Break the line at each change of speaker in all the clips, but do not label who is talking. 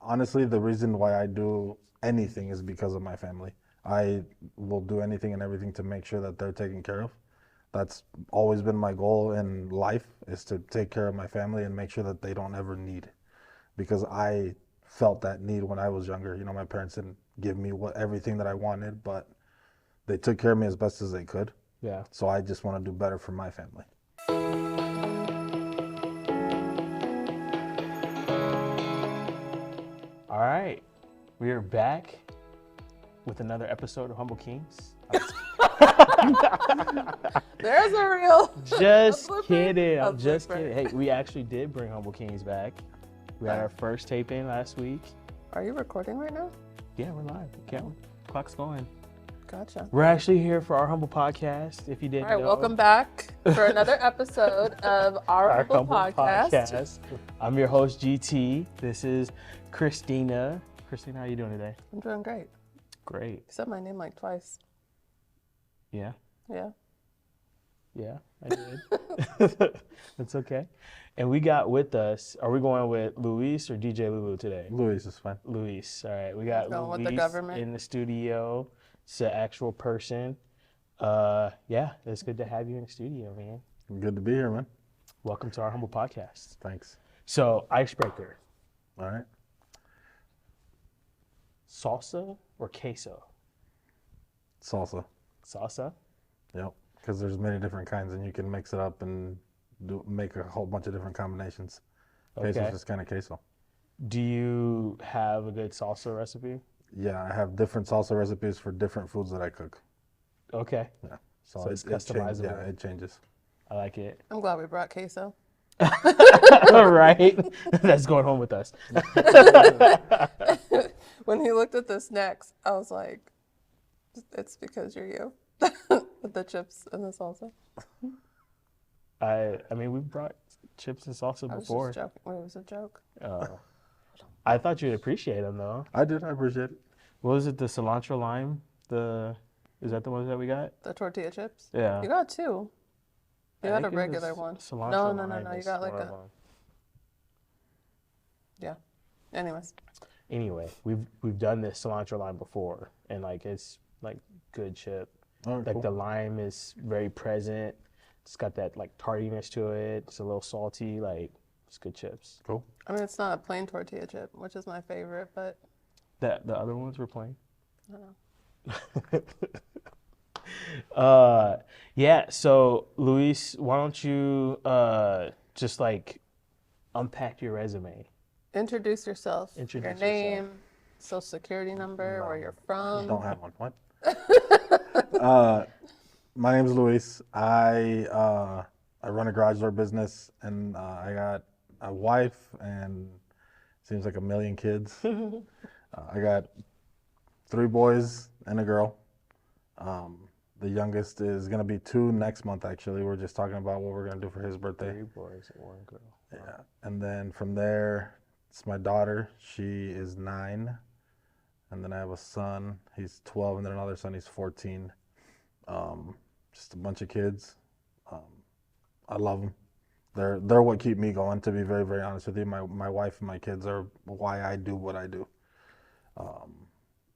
honestly, the reason why I do anything is because of my family. I will do anything and everything to make sure that they're taken care of. That's always been my goal in life, is to take care of my family and make sure that they don't ever need. Because I felt that need when I was younger. You know, my parents didn't give me everything that I wanted, but they took care of me as best as they could.
Yeah.
So I just want to do better for my family.
All right, we are back with another episode of Humble Kings.
There's a real.
Just kidding. I'm just kidding. Hey, we actually did bring Humble Kings back. We had our first tape in last week.
Are you recording right now?
Yeah, we're live. Clock's going.
Gotcha.
We're actually here for our Humble Podcast, if you didn't know.
All right, welcome back for another episode of our Humble Podcast.
I'm your host, GT. This is Christina. Christina, how you doing today?
I'm doing great.
Great.
You said my name like twice.
Yeah?
Yeah.
Yeah, I did. That's okay. And we got with us, are we going with Luis or DJ LuLu today?
Luis is fine.
Luis, all right. We got
Going
Luis
with the government.
in the studio. It's an actual person. Yeah, it's good to have you in the studio, man.
Good to be here, man.
Welcome to our Humble Podcast.
Thanks.
So, icebreaker.
All right.
Salsa or queso?
Salsa.
Salsa?
Yep. Because there's many different kinds, and you can mix it up and make a whole bunch of different combinations. Queso is just kind of queso.
Do you have a good salsa recipe?
Yeah, I have different salsa recipes for different foods that I cook.
Okay.
Yeah.
So it's customizable.
Yeah, it changes.
I like it.
I'm glad we brought queso.
All right. That's going home with us.
When he looked at the snacks, I was like, it's because you're you. With the chips and the salsa.
I mean, we've brought chips and salsa before.
I was just joking. Wait, it was a joke.
I thought you'd appreciate them, though.
I did. I appreciate it.
What was it, the cilantro lime? Is that the ones that we got?
The tortilla chips?
Yeah.
You got two. You got a regular one.
Cilantro
No.
lime
You got like
one
a.
of them.
Yeah. Anyways.
Anyway, we've done this cilantro lime before, and like it's like good chip.
All right,
Like
cool.
the lime is very present. It's got that like tartiness to it. It's a little salty. Like it's good chips.
Cool.
I mean, it's not a plain tortilla chip, which is my favorite, but
The other ones were plain.
I don't know.
Yeah. So Luis, why don't you just like unpack your resume?
Introduce yourself.
Introduce
your name, social security number, where you're from.
Don't have one. What? My name's Luis. I run a garage door business, and I got a wife and seems like a million kids. I got 3 boys and a girl. The youngest is gonna be 2 next month. Actually, we're just talking about what we're gonna do for his birthday.
3 boys and 1 girl.
Yeah, and then from there, it's my daughter. She is 9, and then I have a son. He's 12, and then another son. He's 14. Just a bunch of kids. I love them. They're what keep me going. To be very, very honest with you, my wife and my kids are why I do what I do.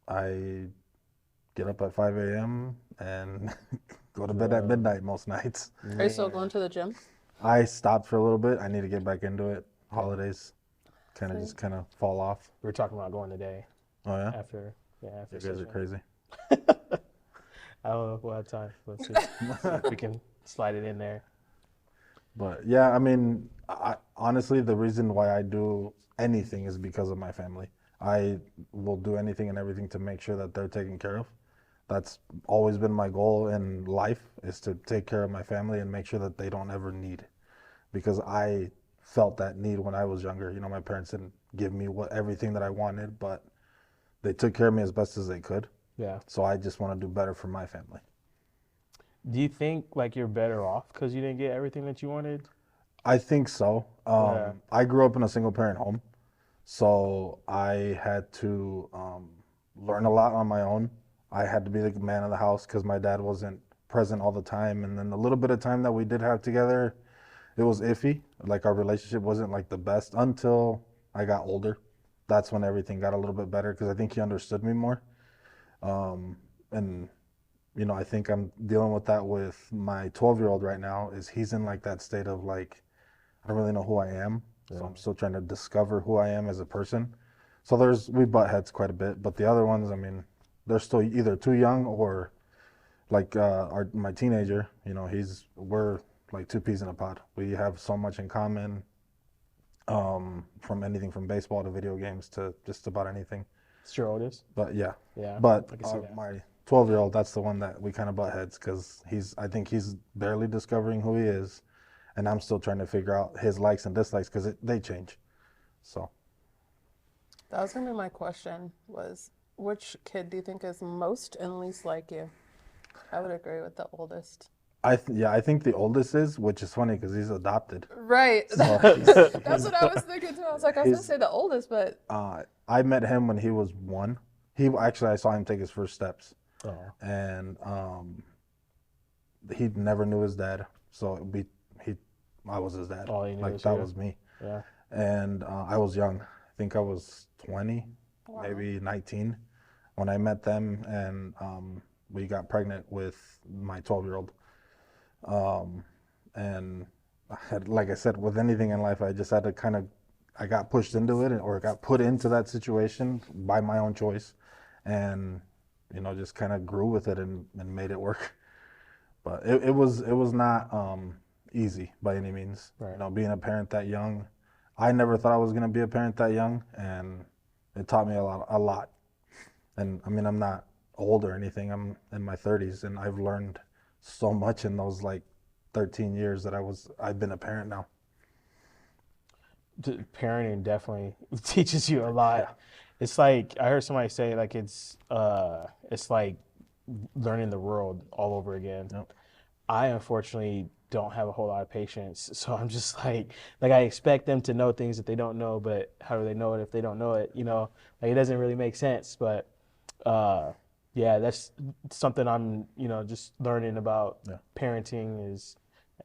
I get up at 5 a.m. and go to bed at midnight most nights.
Are you still going to the gym?
I stopped for a little bit. I need to get back into it. Holidays kind of fall off.
We were talking about going today.
Oh yeah?
After
You guys
session.
are crazy.
I don't know if we'll have time. Let's see if we can slide it in there.
But yeah, I mean, honestly, the reason why I do anything is because of my family. I will do anything and everything to make sure that they're taken care of. That's always been my goal in life, is to take care of my family and make sure that they don't ever need. Because I felt that need when I was younger. You know, my parents didn't give me everything that I wanted, but they took care of me as best as they could.
Yeah.
So I just want to do better for my family.
Do you think like you're better off because you didn't get everything that you wanted?
I think so.
Yeah.
I grew up in a single parent home, so I had to learn a lot on my own. I had to be the man of the house because my dad wasn't present all the time. And then the little bit of time that we did have together, it was iffy. Like our relationship wasn't like the best until I got older. that's when everything got a little bit better because I think he understood me more. And you know, I think I'm dealing with that with my 12-year-old right now. Is he's in like that state of like, I don't really know who I am, so I'm still trying to discover who I am as a person. So we butt heads quite a bit, but the other ones, I mean, they're still either too young or like my teenager. You know, we're like two peas in a pod. We have so much in common, from anything from baseball to video games to just about anything.
It's your oldest?
But yeah,
Yeah.
but
I can see that.
my 12-year-old, that's the one that we kind of butt heads because I think he's barely discovering who he is, and I'm still trying to figure out his likes and dislikes because they change. So
That was gonna be my question. Was which kid do you think is most and least like you? I would agree with the oldest.
I think the oldest is, which is funny because he's adopted.
Right.
So
That's what I was thinking too. I was like, I was gonna say the oldest, but
I met him when he was 1. I saw him take his first steps, and he never knew his dad. So I was his dad.
All he knew
Like
was
that
you.
was me.
Yeah.
And I was young. I think I was 20, maybe 19 when I met them, and we got pregnant with my 12-year-old. And like I said, with anything in life, I just had to I got pushed into it or got put into that situation by my own choice, and you know, just kind of grew with it and made it work. But it was not easy by any means.
Right.
You know, being a parent that young, I never thought I was gonna be a parent that young, and it taught me a lot. And I mean, I'm not old or anything. I'm in my 30s, and I've learned so much in those like 13 years that I've been a parent now.
Parenting definitely teaches you a lot.
Yeah.
It's like I heard somebody say like it's like learning the world all over again.
Yep.
I unfortunately don't have a whole lot of patience, so I'm just like I expect them to know things that they don't know, but how do they know it if they don't know it? You know, like it doesn't really make sense. But yeah, that's something I'm just learning about.
Yeah.
Parenting is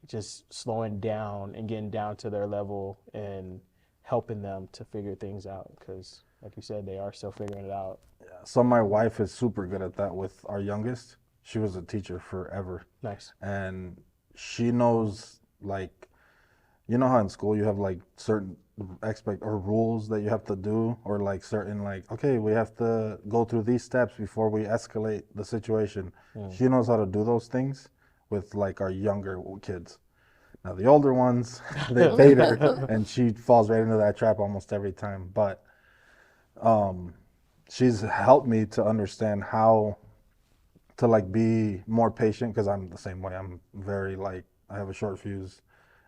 just slowing down and getting down to their level and helping them to figure things out because, like you said, they are still figuring it out.
Yeah. So my wife is super good at that with our youngest. She was a teacher forever.
Nice.
And she knows, like, you know how in school you have like certain rules that you have to do, or like certain like, okay, we have to go through these steps before we escalate the situation. She knows how to do those things with like our younger kids. Now the older ones, they bait her, and she falls right into that trap almost every time. But she's helped me to understand how to like be more patient because I'm the same way. I'm very like, I have a short fuse,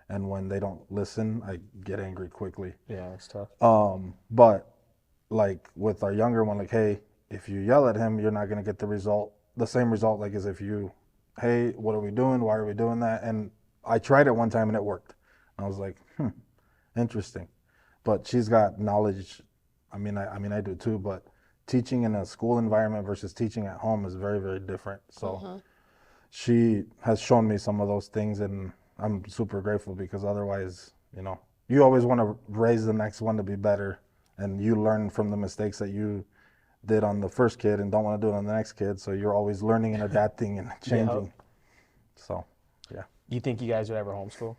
and when they don't listen, I get angry quickly.
Yeah, it's tough.
But like with our younger one, like, hey, if you yell at him, you're not gonna get the same result like as if you, hey, what are we doing? Why are we doing that? And I tried it one time and it worked. I was like, interesting. But she's got knowledge. I mean, I do too, but teaching in a school environment versus teaching at home is very, very different. So she has shown me some of those things, and I'm super grateful because otherwise, you always want to raise the next one to be better, and you learn from the mistakes that you did on the first kid and don't want to do it on the next kid. So you're always learning and adapting and changing.
Yep.
So, yeah.
You think you guys would ever homeschool?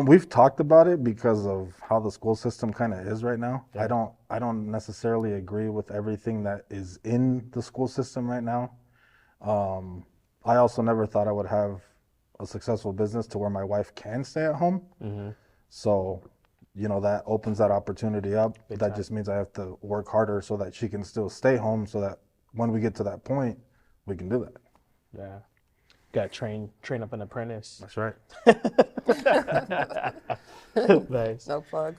We've talked about it because of how the school system kind of is right now.
Yeah.
I don't necessarily agree with everything that is in the school system right now. I also never thought I would have a successful business to where my wife can stay at home.
Mm-hmm.
So, that opens that opportunity up.
Big
That
time.
just means I have to work harder so that she can still stay home, so that when we get to that point, we can do that.
Yeah. Got to train up an apprentice.
That's right.
Nice.
no plug.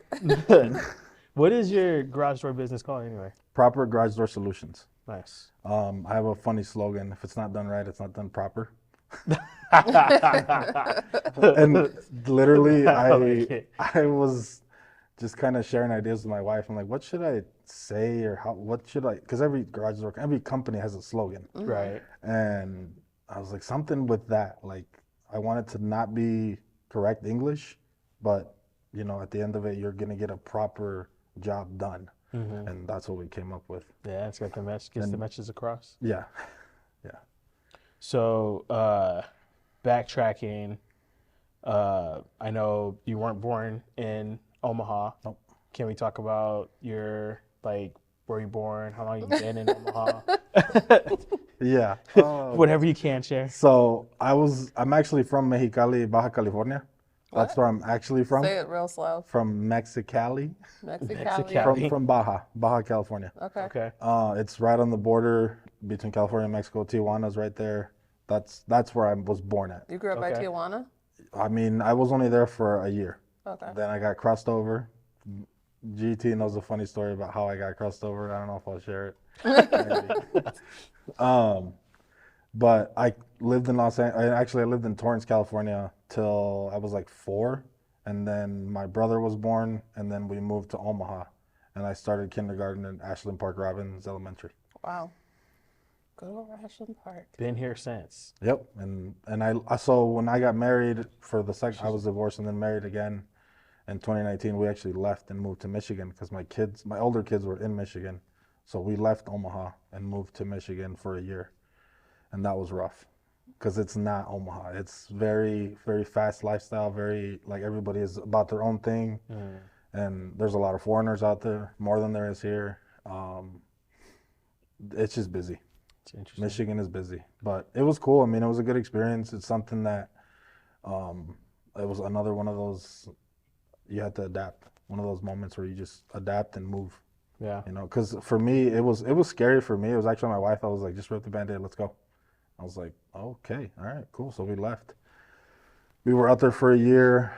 What is your garage door business called anyway?
Proper Garage Door Solutions.
Nice.
I have a funny slogan: if it's not done right, it's not done proper. And literally, I was just kind of sharing ideas with my wife. I'm like, what should I say, or what should I? Because every company has a slogan,
Right.
and I was like, something with that. Like, I want it to not be correct English, but at the end of it, you're gonna get a proper job done. and that's what we came up with.
Yeah, it's got the gets the messages across.
Yeah.
So, backtracking, I know you weren't born in Omaha.
Nope.
Can we talk about your, like, where you born, how long you been in Omaha?
Yeah.
Whatever you can share.
So I'm actually from Mexicali, Baja California. That's where I'm actually from.
Say it real slow.
From Mexicali.
Mexicali.
From Baja California.
Okay.
Okay.
It's right on the border between California and Mexico. Tijuana's right there. That's where I was born at.
You grew up by
Okay.
Tijuana?
I mean, I was only there for a year.
Okay.
Then I got crossed over. GT knows a funny story about how I got crossed over. I don't know if I'll share it. But I lived in I lived in Torrance, California till I was like 4. And then my brother was born, and then we moved to Omaha. And I started kindergarten at Ashland Park Robbins Elementary.
Wow. Good old Ashland Park.
Been here since.
Yep. And so when I got married for the second, I was divorced and then married again. In 2019, we actually left and moved to Michigan because my older kids were in Michigan. So we left Omaha and moved to Michigan for a year. And that was rough because it's not Omaha. It's very, very fast lifestyle, very, like, everybody is about their own thing. And there's a lot of foreigners out there, more than there is here. It's just busy.
It's interesting.
Michigan is busy, but it was cool. I mean, it was a good experience. It's something that it was another one of those, you had to adapt. One of those moments where you just adapt and move.
Yeah.
You know, because for me, it was scary for me. It was actually my wife. I was like, just rip the Band-Aid, let's go. I was like, okay, all right, cool. So we left. We were out there for a year.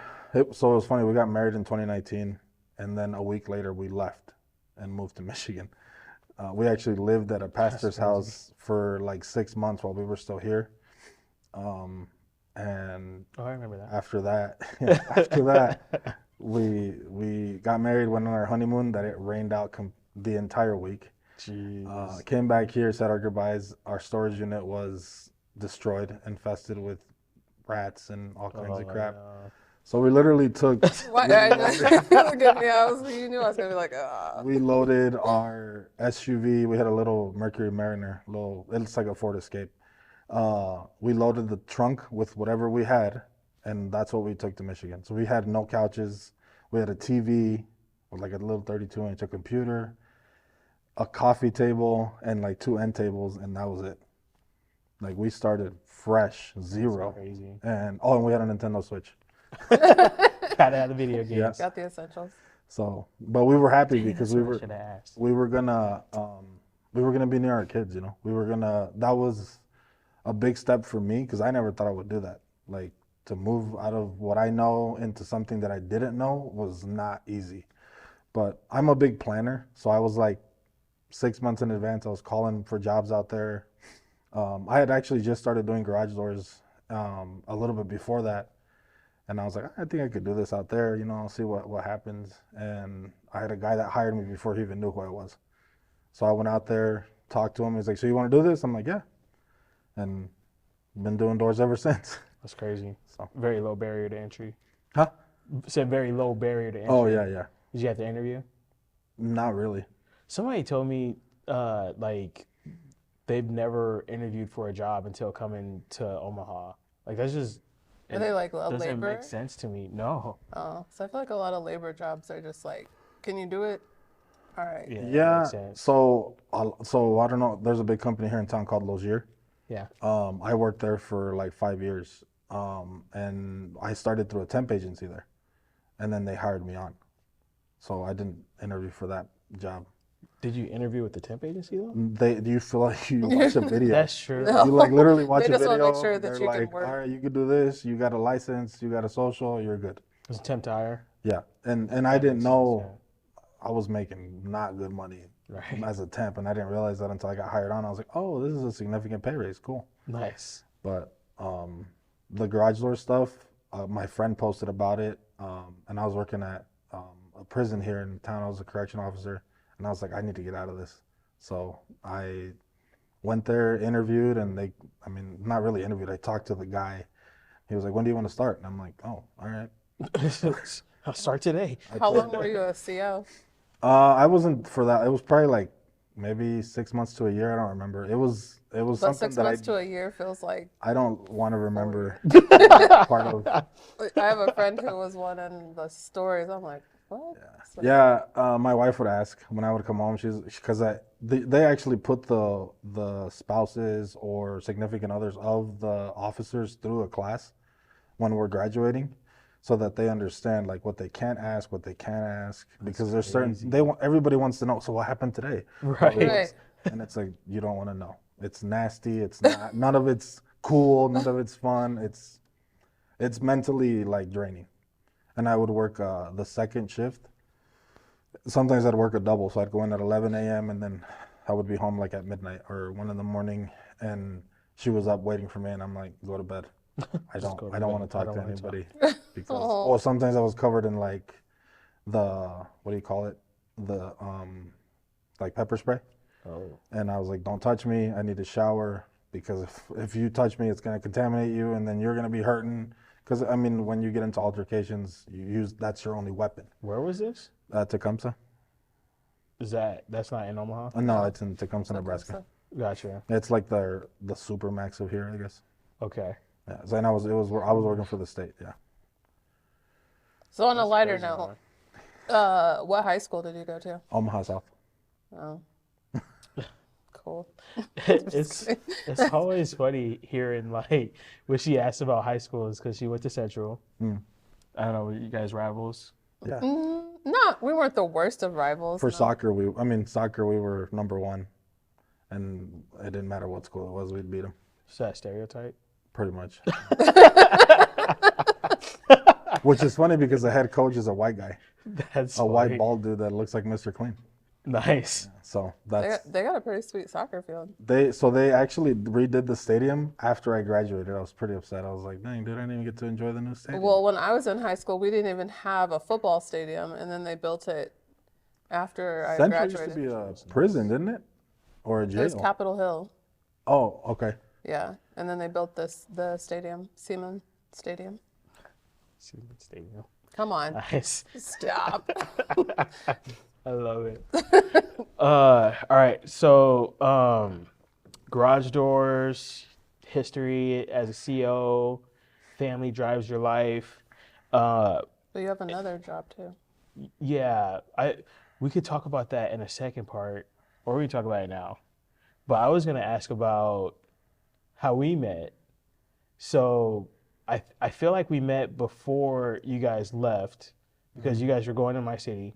So it was funny. We got married in 2019, and then a week later we left and moved to Michigan. We actually lived at a pastor's house for like 6 months while we were still here. And
Oh, I remember that.
after that, we got married, went on our honeymoon. That it rained out the entire week.
Jeez.
Came back here, said our goodbyes. Our storage unit was destroyed, infested with rats and all kinds of crap. So we literally took.
What? Forgive me. You knew I was gonna be like,
We loaded our SUV. We had a little Mercury Mariner. It looks like a Ford Escape. We loaded the trunk with whatever we had, and that's what we took to Michigan. So we had no couches. We had a TV with like a little 32-inch, a computer, a coffee table, and like 2 end tables, and that was it. Like, we started fresh, zero.
That's crazy.
And we had a Nintendo Switch.
Gotta have the video games.
Yeah.
got the essentials.
So, but we were happy
Dang,
because
that's
we
what I
were
should have asked.
we were gonna be near our kids, you know. That was a big step for me because I never thought I would do that. Like, to move out of what I know into something that I didn't know was not easy. But I'm a big planner, so I was like 6 months in advance, I was calling for jobs out there. I had actually just started doing garage doors a little bit before that. And I was like, I think I could do this out there, you know, I'll see what happens. And I had a guy that hired me before he even knew who I was. So I went out there, talked to him. He's like, so you want to do this? I'm like, yeah. And been doing doors ever since.
That's crazy.
So.
Very low barrier to entry.
Huh?
Said very low barrier to entry.
Oh, yeah.
Did you have to interview?
Not really.
Somebody told me, like, they've never interviewed for a job until coming to Omaha. Like, that's just.
Are they like
doesn't
labor?
make sense to me. No.
Oh, so I feel like a lot of labor jobs are just like, can you do it? All right.
Yeah. That
Yeah.
makes sense.
So I don't know. There's a big company here in town called Logier.
Yeah.
I worked there for like 5 years. And I started through a temp agency there. And then they hired me on. So I didn't interview for that job.
Did you interview with the temp agency though?
Do you feel like you watch a video?
That's true.
No.
You like literally watch
They
a
just
video.
wanna make sure that
they're
you can
like,
work.
all right, you could do this. You got a license. You got a social. You're good.
It was a temp to hire.
Yeah, and I didn't know I was making not good money
Right.
as a temp, and I didn't realize that until I got hired on. I was like, oh, this is a significant pay raise. Cool.
Nice.
But the garage door stuff, my friend posted about it, and I was working at a prison here in town. I was a correction officer, and I was like, I need to get out of this. So I went there, interviewed, and not really interviewed. I talked to the guy. He was like, when do you want to start? And I'm like, oh, all right.
I'll start today.
How long were you a CO?
I wasn't for that. It was probably like maybe 6 months to a year. I don't remember. It was
But
something
6 months to a year feels like
I don't want to
4
remember
years.
part of.
I have a friend who was one in the stories. I'm like, what? So,
Yeah, my wife would ask when I would come home. She's because they actually put the spouses or significant others of the officers through a class when we're graduating, so that they understand like what they can't ask, what they can ask, because there's certain
crazy.
they want everybody wants to know. So what happened today?
Right.
Right.
And it's like you don't want to know. It's nasty. It's not. None of it's cool. None of it's fun. It's mentally like draining. And I would work the second shift. Sometimes I'd work a double, so I'd go in at 11 a.m. and then I would be home like at midnight or 1 in the morning, and she was up waiting for me, and I'm like, go to bed. I
Just go to
don't
bed.
want to
I
talk
don't
to
wanna talk.
anybody because
Oh.
or sometimes I was covered in like the what do you call it? The like pepper spray.
Oh.
And I was like, don't touch me. I need to shower because if you touch me, it's gonna contaminate you, and then you're gonna be hurting. Because I mean, when you get into altercations, you use that's your only weapon.
Where was this?
Tecumseh.
That's not in Omaha?
No, it's in Tecumseh, Nebraska.
So,
Gotcha.
It's like the supermax of here, I guess.
Okay.
Yeah. So and I was working for the state. Yeah.
so on a lighter
crazy,
note, what high school did you go to?
Omaha South.
Oh, cool.
It's always funny hearing like when she asked about high school is because she went to Central. I don't know, were you guys rivals?
Yeah.
No, we weren't the worst of rivals.
For
no.
soccer, we were #1, and it didn't matter what school it was, we'd beat them.
Is that stereotype?
Pretty much. Which is funny because the head coach is a white guy,
That's
a white
funny.
bald dude that looks like Mr. Clean.
Nice.
So
They
that's
got a pretty sweet soccer field.
they actually redid the stadium after I graduated. I was pretty upset. I was like, dang, dude, I didn't even get to enjoy the new stadium.
Well, when I was in high school, we didn't even have a football stadium, and then they built it after I
Central used
graduated.
to be a prison, didn't it? Or a
It was
jail?
Capitol Hill,
Oh, okay.
yeah, and then they built the stadium, Seaman Stadium.
Stadium.
Come on,
Nice.
stop.
I love it. All right. So, garage doors, history as a CEO, family drives your life.
But you have another job too.
Yeah, we could talk about that in a second part, or we can talk about it now. But I was gonna ask about how we met. So I feel like we met before you guys left because you guys were going to my city,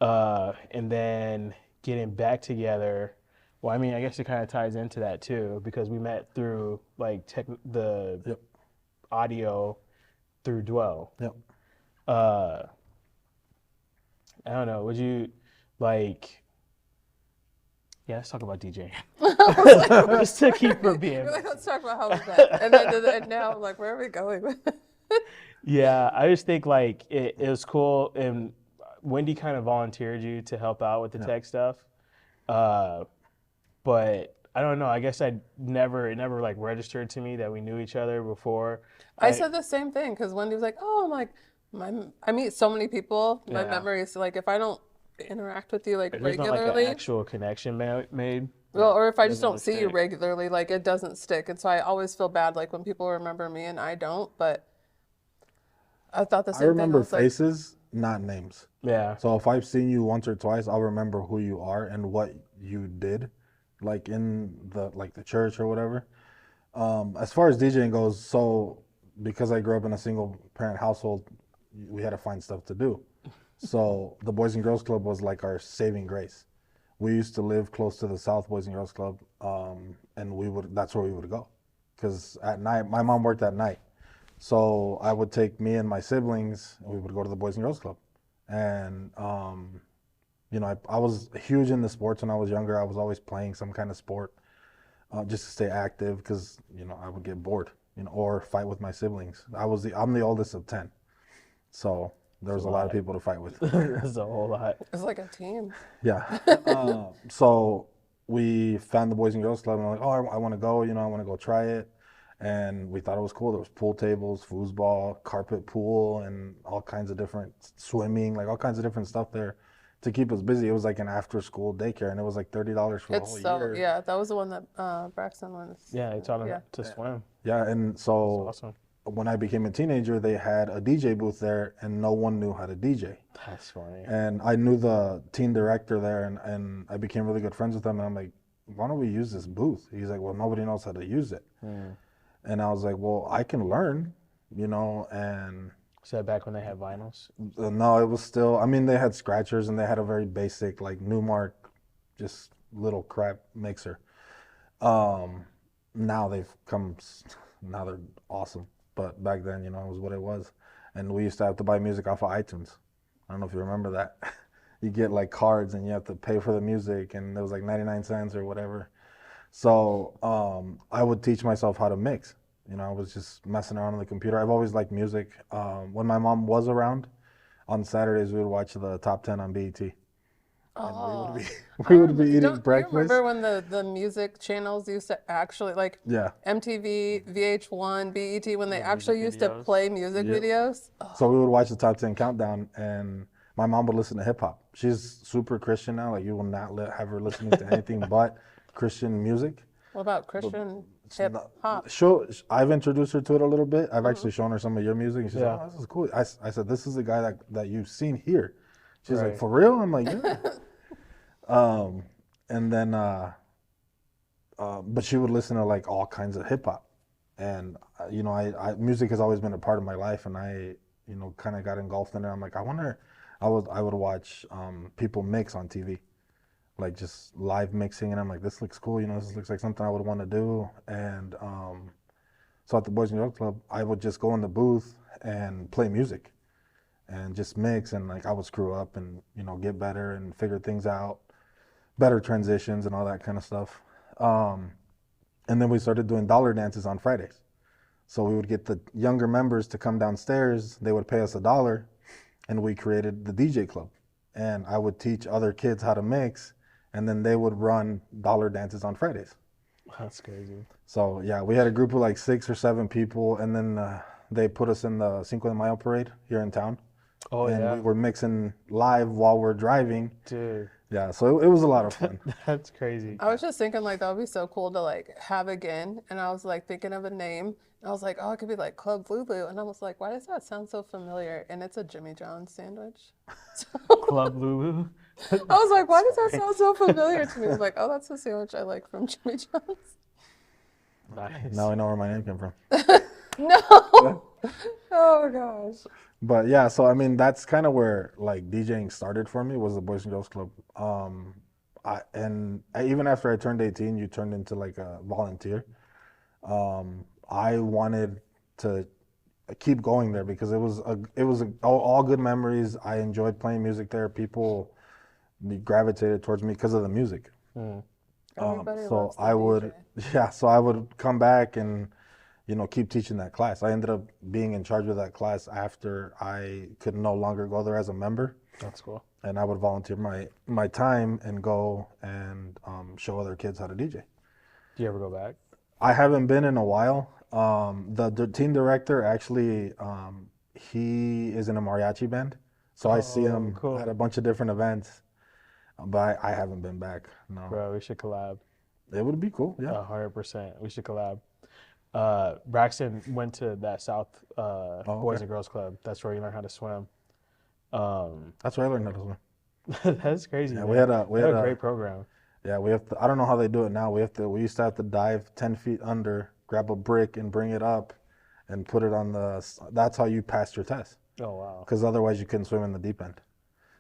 and then getting back together. Well, I mean, I guess it kind of ties into that too because we met through like the
Yep.
audio through Dwell.
Yep.
I don't know. Would you like? Yeah, let's talk about DJing. Just to keep from being.
You're like, let's talk about how we met, and now I'm like, where are we going with it?
Yeah, I just think like it was cool, and Wendy kind of volunteered you to help out with the tech stuff, but I don't know. I guess it never like registered to me that we knew each other before.
I said the same thing because Wendy was like, oh, I'm like, I meet so many people. My
Yeah.
memory is like, if I don't interact with you like
There's not like
regularly,
an actual connection made.
well, or if I just
doesn't
don't see you
stick.
regularly, like it doesn't stick. And so I always feel bad like when people remember me and I don't, but I thought the same
I remember
thing. I was
faces, not names.
Yeah,
So if I've seen you once or twice, I'll remember who you are and what you did, like in the church or whatever. As far as DJing goes, so because I grew up in a single parent household, we had to find stuff to do. So the Boys and Girls Club was like our saving grace. We used to live close to the South Boys and Girls Club, and that's where we would go. Because at night, my mom worked at night. So I would take me and my siblings, and we would go to the Boys and Girls Club. And, I was huge into sports when I was younger. I was always playing some kind of sport just to stay active because, I would get bored, or fight with my siblings. I'm the oldest of 10. So there was a lot of people to fight with.
that's a whole lot.
It's like a team.
Yeah. So we found the Boys and Girls Club, and I'm like, oh, I want to go, I want to go try it. And we thought it was cool. There was pool tables, foosball, carpet pool, and all kinds of different swimming, like all kinds of different stuff there to keep us busy. It was like an after-school daycare, and it was like $30 for the whole year.
Yeah, that was the one that Braxton was.
Yeah, they taught him to swim.
Yeah, and so
Awesome.
when I became a teenager, they had a DJ booth there, and no one knew how to DJ.
That's funny.
And I knew the teen director there, and I became really good friends with him. And I'm like, why don't we use this booth? He's like, well, nobody knows how to use it. And I was like, well, I can learn, you know, and...
So back when they had vinyls?
No, it was still, I mean, they had scratchers, and they had a very basic, like, Newmark, just little crap mixer. Now they've come, now they're awesome. But back then, you know, it was what it was. And we used to have to buy music off of iTunes. I don't know if you remember that. You get like cards and you have to pay for the music, and it was like 99 cents or whatever. So I would teach myself how to mix. You know, I was just messing around on the computer. I've always liked music. When my mom was around, on Saturdays we would watch the top 10 on BET.
Oh.
And we would be eating breakfast.
Do you remember when the music channels used to actually, like MTV, VH1, BET, when they actually used to play music videos? Oh.
So we would watch the top 10 countdown, and my mom would listen to hip hop. She's super Christian now. Like, you will not have her listening to anything but Christian music.
What about Christian hip hop?
I've introduced her to it a little bit. I've actually shown her some of your music, and she's like, oh, this is cool. I said, this is the guy that you've seen here. She's like, for real? I'm like, yeah. And then, but she would listen to like all kinds of hip hop. And, you know, I music has always been a part of my life, and I, you know, kind of got engulfed in it. I'm like, I would watch people mix on TV, like just live mixing, and I'm like, this looks cool, you know, this looks like something I would want to do. And so at the Boys and Girls Club, I would just go in the booth and play music and just mix, and like I would screw up and, you know, get better and figure things out, better transitions and all that kind of stuff. And then we started doing dollar dances on Fridays. So we would get the younger members to come downstairs, they would pay us $1, and we created the DJ club. And I would teach other kids how to mix, and then they would run dollar dances on Fridays.
That's crazy.
So yeah, we had a group of like 6 or 7 people, and then they put us in the Cinco de Mayo parade here in town.
Oh,
and
yeah.
we were mixing live while we're driving.
Dude.
Yeah, so it was a lot of fun.
That's crazy.
I was just thinking, like, that would be so cool to, like, have again. And I was, like, thinking of a name. And I was like, oh, it could be, like, Club LuLu. And I was like, why does that sound so familiar? And it's a Jimmy John's sandwich.
Club LuLu?
I was like, why does that sound so familiar to me? I was like, oh, that's the sandwich I like from Jimmy John's.
Nice.
Now I know where my name came from.
No! Oh, gosh.
But yeah, so I mean, that's kind of where like DJing started for me, was the Boys and Girls Club. Even after I turned 18, you turned into like a volunteer. I wanted to keep going there because it was all good memories. I enjoyed playing music there. People gravitated towards me because of the music. So I would come back and, you know, keep teaching that class. I ended up being in charge of that class after I could no longer go there as a member.
That's cool.
And I would volunteer my time and go and show other kids how to DJ.
Do you ever go back?
I haven't been in a while. The team director, actually, he is in a mariachi band. So I see him at a bunch of different events. But I haven't been back, no.
Bro, we should collab.
It would be cool, yeah.
100%. We should collab. Braxton went to that South Boys and Girls Club. That's where you learn how to swim.
That's where I learned how to swim.
That's crazy.
Yeah,
man. we had a great program.
Yeah, we have to. I don't know how they do it now. We used to have to dive 10 feet under, grab a brick and bring it up, and put it on the. That's how you passed your test.
Oh wow.
Because otherwise you couldn't swim in the deep end.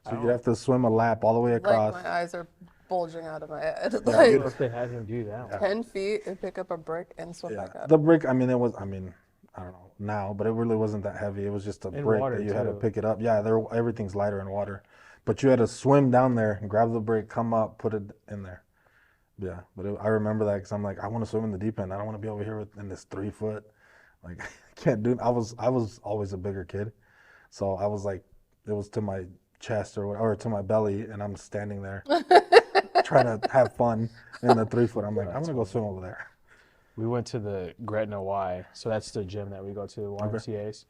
So you'd have to swim a lap all the way across.
Like my eyes are bulging out of my head.
Yeah,
Like,
if they had him do that.
10 feet and pick up a brick and swim back up.
The brick, I don't know now, but it really wasn't that heavy. It was just a brick that you had to pick it up. Yeah, everything's lighter in water. But you had to swim down there and grab the brick, come up, put it in there. Yeah, but I remember that because I'm like, I want to swim in the deep end. I don't want to be over here in this 3 foot. Like, I can't do it. I was always a bigger kid. So I was like, it was to my chest or to my belly, and I'm standing there trying to have fun in the 3 foot. I'm like, I'm going to go swim over there.
We went to the Gretna Y, so that's the gym that we go to, the YMCA's.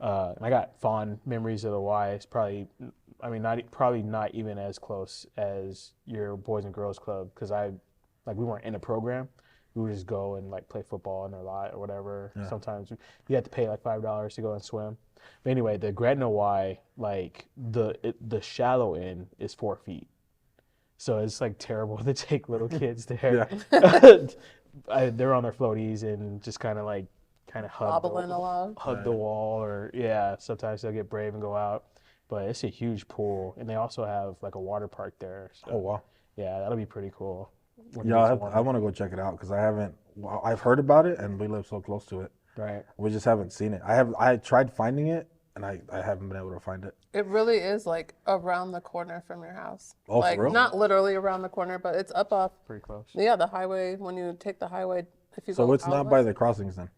I got fond memories of the Y. It's probably I mean, probably not even as close as your Boys and Girls Club, because we weren't in a program. We would just go and like play football in their lot or whatever.
Yeah.
Sometimes you had to pay like $5 to go and swim. But anyway, the Gretna Y, like the shallow end is 4 feet. So it's like terrible to take little kids there. They're on their floaties and just kind of hug the wall, or sometimes they'll get brave and go out. But it's a huge pool, and they also have like a water park there. So,
oh wow.
Yeah, that'll be pretty cool.
Yeah, I want to go check it out because I've heard about it and we live so close to it.
Right.
We just haven't seen it. I tried finding it and I haven't been able to find it.
It really is like around the corner from your house.
Oh,
like
for real?
Not literally around the corner, but it's up off.
Pretty close.
Yeah, the highway. When you take the highway, if you
So
go
it's not by the crossings then?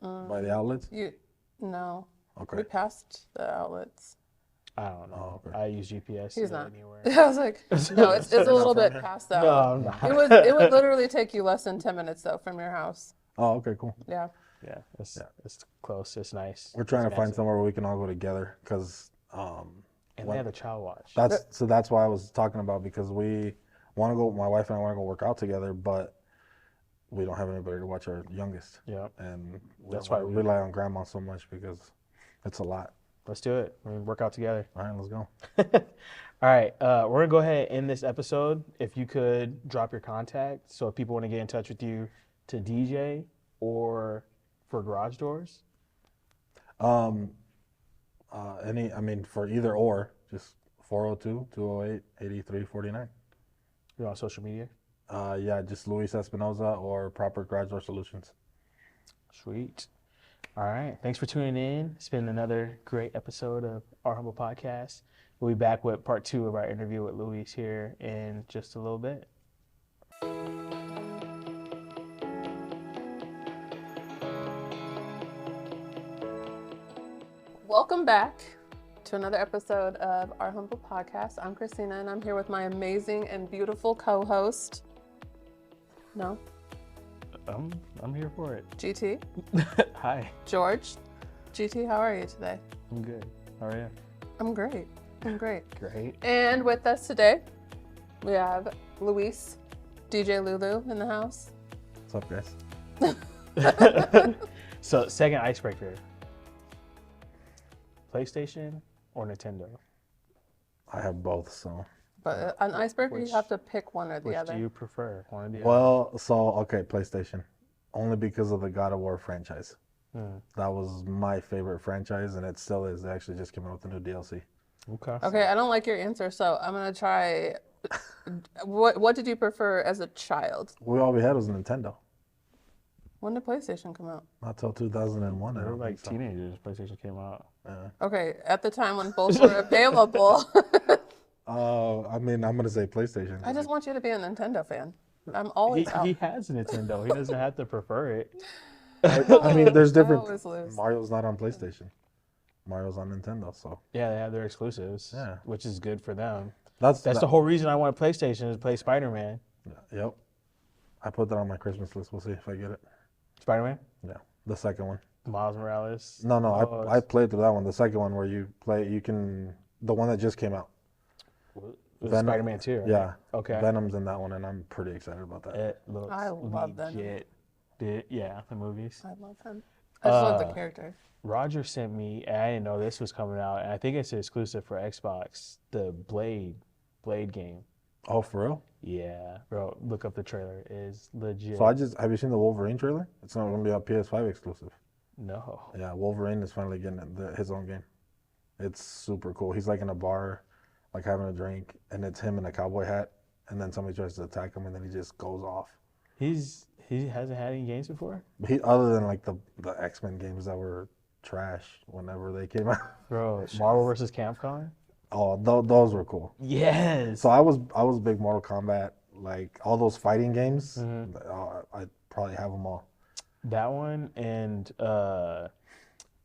By the outlets?
No.
Okay.
We passed the outlets.
I don't know.
Oh, okay.
I use GPS.
He's
to go
not.
anywhere.
I was like, no, it's a little bit past that.
No, I'm not.
It would literally take you less than 10 minutes though from your house.
Oh, okay, cool.
Yeah.
Yeah, it's close. It's nice.
We're trying to find somewhere where we can all go together because
and they have a child watch.
That's why I was talking about, because we want to go. My wife and I want to go work out together, but we don't have anybody to watch our youngest.
Yeah,
and
that's why
we rely on grandma so much because it's a lot.
Let's do it. We're gonna work out together.
All right, let's go.
All right, we're gonna go ahead and end this episode. If you could drop your contact, so if people want to get in touch with you to DJ or for garage doors.
For either or, just 402-208-8349.
You're on social media?
Just Luis Espinoza or Proper Garage Door Solutions.
Sweet. All right. Thanks for tuning in. It's been another great episode of Our Humble Podcast. We'll be back with part 2 of our interview with Luis here in just a little bit.
Welcome back to another episode of Our Humble Podcast. I'm Christina, and I'm here with my amazing and beautiful co-host. No?
I'm here for it.
GT.
Hi.
George. GT, how are you today?
I'm good. How are you?
I'm great. Great. And with us today, we have Luis, DJ LuLu in the house.
What's up, guys?
So, second icebreaker. PlayStation or Nintendo?
I have both, so.
But an icebreaker, you have to pick one or the other.
Which do you prefer? One or the other?
Well, PlayStation. Only because of the God of War franchise. That was my favorite franchise, and it still is. They actually just came out with a new DLC.
Okay, I don't like your answer, so I'm going to try. What did you prefer as a child?
All we had was a Nintendo.
When did PlayStation come out?
Not till 2001.
They were like teenagers. PlayStation came out.
Okay, at the time when both were available.
I'm going to say PlayStation.
I just want you to be a Nintendo fan. I'm always out.
He has a Nintendo. He doesn't have to prefer it.
I mean, there's different.
I always lose.
Mario's not on PlayStation. Mario's on Nintendo, so.
Yeah, they have their exclusives,
Yeah.
which is good for them.
That's
the whole reason I want a PlayStation is to play Spider-Man.
Yep. I put that on my Christmas list. We'll see if I get it.
Spider-Man?
Yeah, the second one.
Miles Morales?
No, I played through that one. The second one where the one that just came out.
Spider-Man 2, right?
Yeah.
Okay.
Venom's in that one, and I'm pretty excited about that.
It looks
I love
legit. Yeah, the movies.
I love him. I just love the character.
Roger sent me, and I didn't know this was coming out, and I think it's exclusive for Xbox, the Blade game.
Oh, for real?
Yeah, bro, look up the trailer. It is legit.
So have you seen the Wolverine trailer? It's not going to be a PS5 exclusive.
No.
Yeah, Wolverine is finally getting his own game. It's super cool. He's like in a bar, like having a drink, and it's him in a cowboy hat, and then somebody tries to attack him, and then he just goes off.
He hasn't had any games before?
Other than like the X-Men games that were trash whenever they came out.
Bro, Marvel vs. Capcom?
Oh, those were cool.
Yes.
So I was big Mortal Kombat, like all those fighting games. I'd probably have them all.
That one and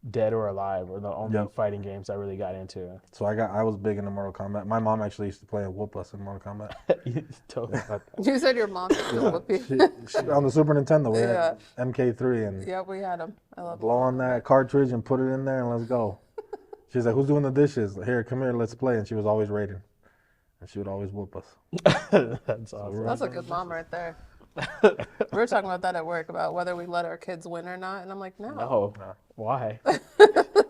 Dead or Alive were the only fighting games I really got into.
So I was big into Mortal Kombat. My mom actually used to play and whoop us in Mortal Kombat.
You told me about that.
You said your mom used to whoop you.
She, on the Super Nintendo, we had MK3 and
Yeah, we had them. I love
blow on that cartridge and put it in there and let's go. She's like, who's doing the dishes? Here, come here, let's play. And she was always raiding. And she would always whoop us.
That's awesome.
That's a good mom right there. We were talking about that at work, about whether we let our kids win or not. And I'm like, no.
No. Why?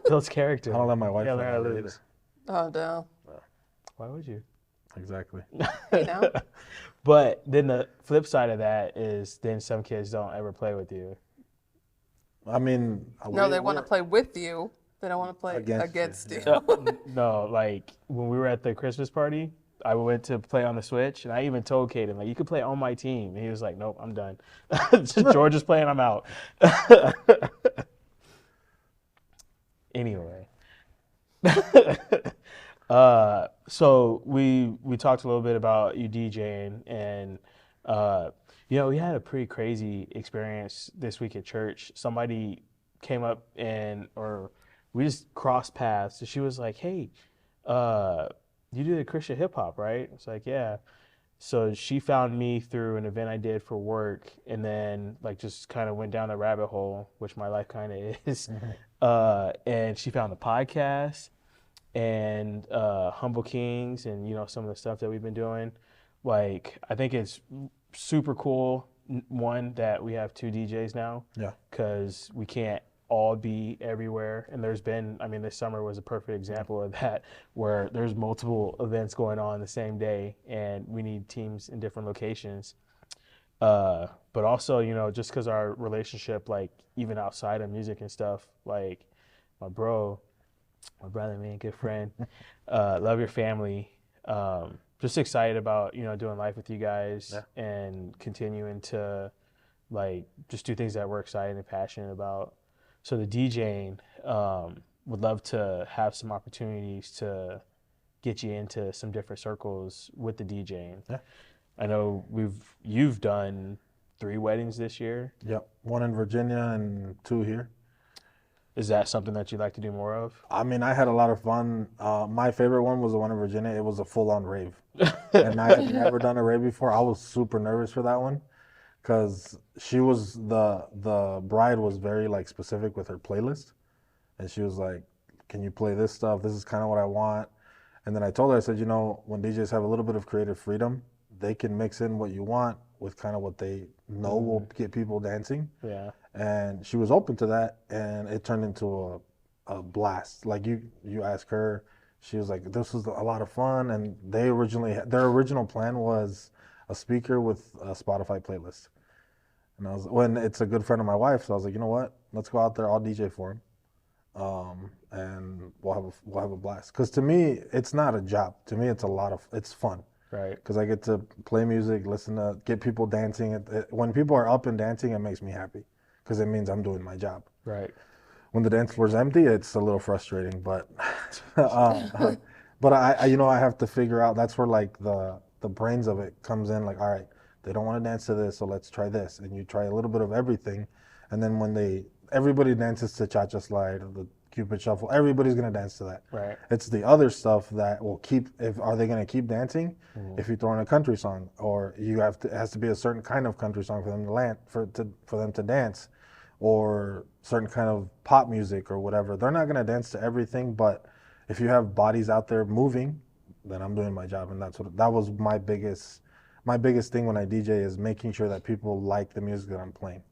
Builds character.
I don't let my wife
learn
learn
how to
either.
lose.
Oh, no.
Why would you?
Exactly.
You know?
But then the flip side of that is then some kids don't ever play with you.
I mean,
No, they want to play with you. They don't want to play against you.
No, like when we were at the Christmas party, I went to play on the Switch, and I even told Caden, like, you could play on my team. And he was like, nope, I'm done. George is playing, I'm out. Anyway. So we talked a little bit about you DJing, and we had a pretty crazy experience this week at church. Somebody came up or we just crossed paths. So she was like, hey, you do the Christian hip hop, right? It's like, yeah. So she found me through an event I did for work, and then like just kind of went down the rabbit hole, which my life kind of is. And she found the podcast and Humble Kings, and some of the stuff that we've been doing. Like, I think it's super cool. One, that we have 2 DJs now.
Yeah.
Because we can't all be everywhere. And there's been, this summer was a perfect example of that, where there's multiple events going on the same day, and we need teams in different locations. But also, just because our relationship, like, even outside of music and stuff, like, my brother, man, good friend, love your family. Just excited about, doing life with you guys and continuing to, like, just do things that we're excited and passionate about. So the DJing, would love to have some opportunities to get you into some different circles with the DJing.
Yeah.
I know you've done 3 weddings this year.
Yep. 1 in Virginia and 2 here.
Is that something that you'd like to do more of?
I had a lot of fun. My favorite one was the one in Virginia. It was a full-on rave. And I had never done a rave before. I was super nervous for that one because the bride was very, like, specific with her playlist. And she was like, can you play this stuff? This is kind of what I want. And then I told her, I said, when DJs have a little bit of creative freedom, they can mix in what you want with kind of what they know will get people dancing.
Yeah.
And she was open to that, and it turned into a blast. Like, you ask her, she was like, this was a lot of fun. And their original plan was a speaker with a Spotify playlist. And when it's a good friend of my wife, so I was like, you know what? Let's go out there. I'll DJ for him. And we'll have a blast. Because to me, it's not a job. To me, it's fun.
Right.
Because I get to play music, get people dancing. When people are up and dancing, it makes me happy because it means I'm doing my job.
Right.
When the dance floor's empty, it's a little frustrating. But but I have to figure out. That's where, like, the brains of it comes in. Like, all right, they don't want to dance to this, so let's try this. And you try a little bit of everything, and then when everybody dances to Cha-Cha Slide or the Cupid Shuffle, everybody's gonna dance to that.
Right.
It's the other stuff that will keep. Are they gonna keep dancing? Mm-hmm. If you throw in a country song, or it has to be a certain kind of country song for them for them to dance, or certain kind of pop music or whatever. They're not gonna dance to everything, but if you have bodies out there moving, then I'm doing my job, and that was my biggest thing when I DJ is making sure that people like the music that I'm playing.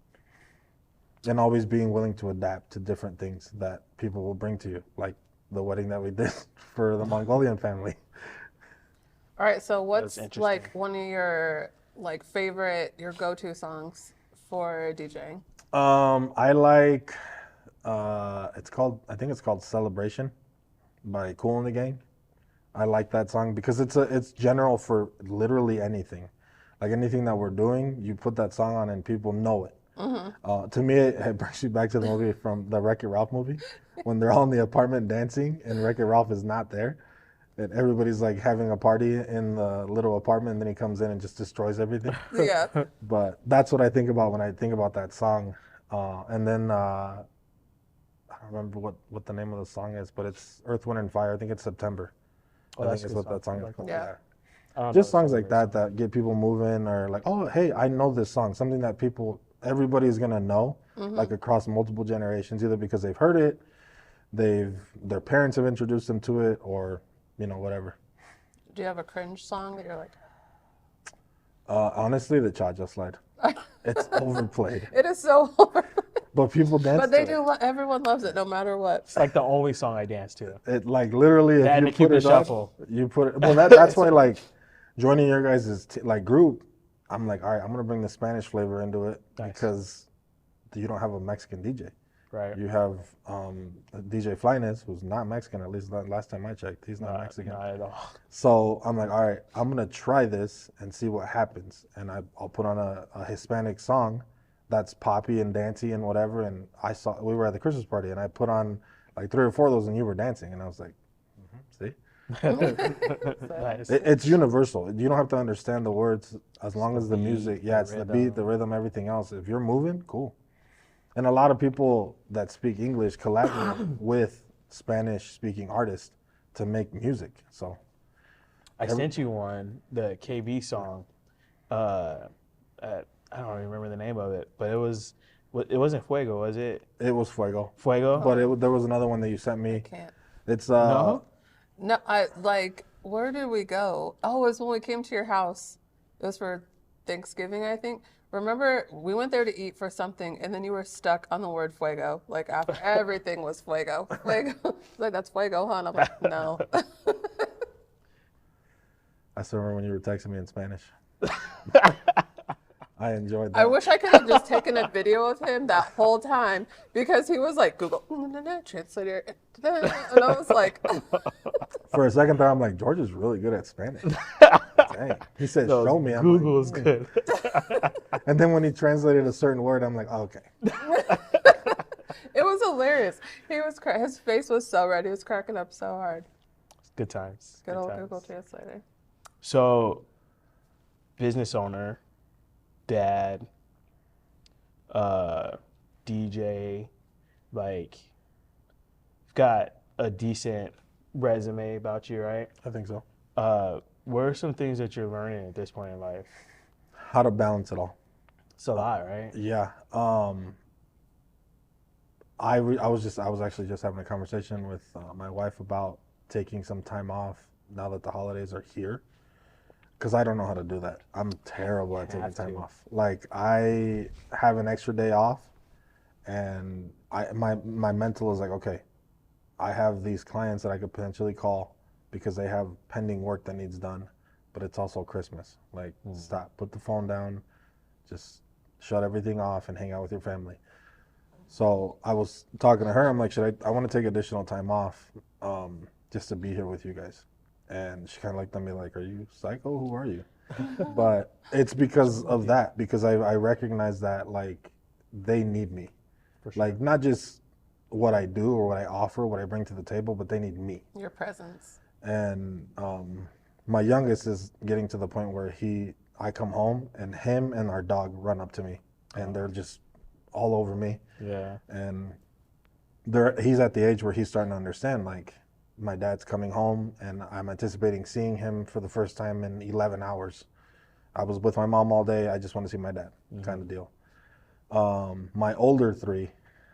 And always being willing to adapt to different things that people will bring to you, like the wedding that we did for the Mongolian family.
All right, so what's, like, one of your, like, your go-to songs for DJing?
I like, I think it's called Celebration by Kool and the Gang. I like that song because it's general for literally anything. Like, anything that we're doing, you put that song on and people know it. Mm-hmm. To me, it brings you back to the movie from the Wreck-It Ralph movie, when they're all in the apartment dancing and Wreck-It Ralph is not there, and everybody's, like, having a party in the little apartment, and then he comes in and just destroys everything.
Yeah.
But that's what I think about when I think about that song. And then I don't remember what the name of the song is, but it's Earth, Wind, and Fire. I think it's September. I think it's what that song is called.
Yeah.
Just songs like that get people moving, or like, oh, hey, I know this song. Something that everybody's going to know, like, across multiple generations, either because they've heard it, their parents have introduced them to it, or whatever.
Do you have a cringe song that you're like?
Honestly, the Cha-Cha Slide. It's overplayed,
It is so hard.
but people dance.
But they
to
do. Everyone loves it, no matter what.
It's like the only song I dance to.
It like literally, if
That and
you
the
put
Cupid
it up,
Shuffle.
you put it. Well, that's why like joining your guys' like group. I'm like, all right, I'm gonna bring the Spanish flavor into it because you don't have a Mexican DJ.
Right.
You have DJ Flyness, who's not Mexican, at least last time I checked. He's not Mexican.
Not at all.
So I'm like, all right, I'm going to try this and see what happens. And I'll put on a Hispanic song that's poppy and dancey and whatever. And we were at the Christmas party, and I put on like 3 or 4 of those, and you were dancing. And I was like, see?
Nice.
It's universal. You don't have to understand the words as long as the music, it's the beat, the rhythm, everything else. If you're moving, cool. And a lot of people that speak English collaborate with Spanish-speaking artists to make music. So
I sent you one, the KB song. I don't remember the name of it, but it wasn't Fuego, was it?
it was Fuego.
Fuego?
But there was another one that you sent me.
Can't.
It's
No?
No, where did we go? Oh, it was when we came to your house. It was for Thanksgiving, I think. Remember, we went there to eat for something, and then you were stuck on the word fuego. Like, after everything was fuego. Fuego. Like, that's fuego, huh? And I'm like, no.
I still remember when you were texting me in Spanish. I enjoyed that.
I wish I could have just taken a video of him that whole time, because he was like, Google, translator. And I was like,
For a second there, I'm like, George is really good at Spanish. Dang. He said,
No,
show me. I'm
Google
like,
is good.
And then when he translated a certain word, I'm like, oh, okay.
it was hilarious. His face was so red. He was cracking up so hard.
Good times.
Good old
times.
Google Translator.
So, business owner, dad, DJ, like, you've got a decent resume about you, right?
I think so.
What are some things that you're learning at this point in life?
How to balance it all.
It's a lot, right?
Yeah. I was actually just having a conversation with my wife about taking some time off now that the holidays are here, because I don't know how to do that. I'm terrible at taking time off. Like, I have an extra day off, and my mental is like, okay, I have these clients that I could potentially call because they have pending work that needs done, but it's also Christmas. Like, stop, put the phone down, just shut everything off and hang out with your family. So I was talking to her. I'm like, I want to take additional time off just to be here with you guys. And she kind of looked at me like, are you psycho? Who are you? But it's because of that, because I recognize that, like, they need me.
For sure.
Like, not just what I do or what I offer, what I bring to the table, but they need me.
Your presence.
And my youngest is getting to the point where I come home and him and our dog run up to me, and they're just all over me.
Yeah.
And he's at the age where he's starting to understand, like, my dad's coming home and I'm anticipating seeing him for the first time in 11 hours. I was with my mom all day. I just want to see my dad, kind of deal. My older 3,